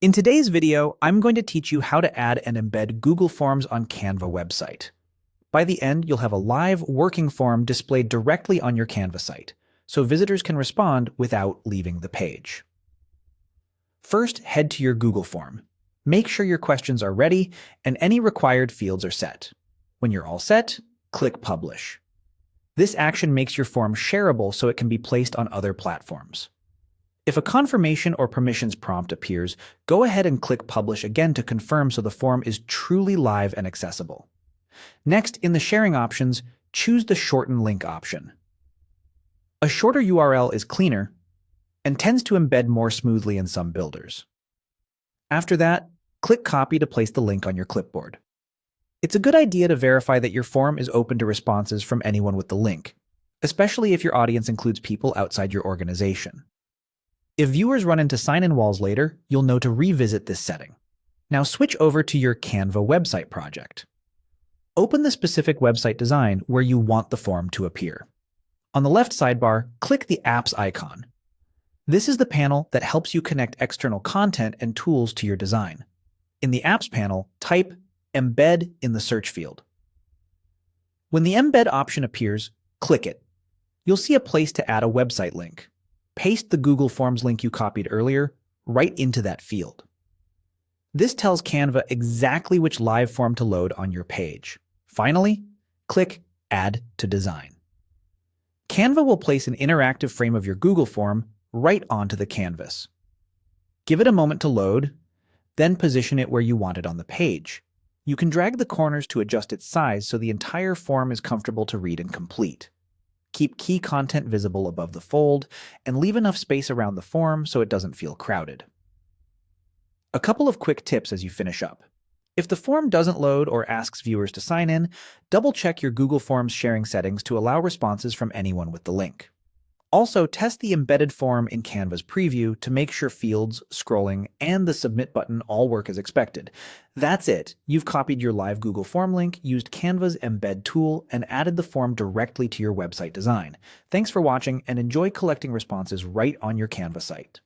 In today's video, I'm going to teach you how to add and embed Google Forms on Canva website. By the end, you'll have a live working form displayed directly on your Canva site, so visitors can respond without leaving the page. First, head to your Google form. Make sure your questions are ready and any required fields are set. When you're all set, click Publish. This action makes your form shareable so it can be placed on other platforms. If a confirmation or permissions prompt appears, go ahead and click Publish again to confirm so the form is truly live and accessible. Next, in the sharing options, choose the Shorten Link option. A shorter URL is cleaner and tends to embed more smoothly in some builders. After that, click Copy to place the link on your clipboard. It's a good idea to verify that your form is open to responses from anyone with the link, especially if your audience includes people outside your organization. If viewers run into sign-in walls later, you'll know to revisit this setting. Now switch over to your Canva website project. Open the specific website design where you want the form to appear. On the left sidebar, click the Apps icon. This is the panel that helps you connect external content and tools to your design. In the Apps panel, type Embed in the search field. When the Embed option appears, click it. You'll see a place to add a website link. Paste the Google Forms link you copied earlier right into that field. This tells Canva exactly which live form to load on your page. Finally, click Add to Design. Canva will place an interactive frame of your Google form right onto the canvas. Give it a moment to load, then position it where you want it on the page. You can drag the corners to adjust its size so the entire form is comfortable to read and complete. Keep key content visible above the fold, and leave enough space around the form so it doesn't feel crowded. A couple of quick tips as you finish up. If the form doesn't load or asks viewers to sign in, double-check your Google Forms sharing settings to allow responses from anyone with the link. Also, test the embedded form in Canva's preview to make sure fields, scrolling, and the Submit button all work as expected. That's it. You've copied your live Google Form link, used Canva's Embed tool, and added the form directly to your website design. Thanks for watching, and enjoy collecting responses right on your Canva site.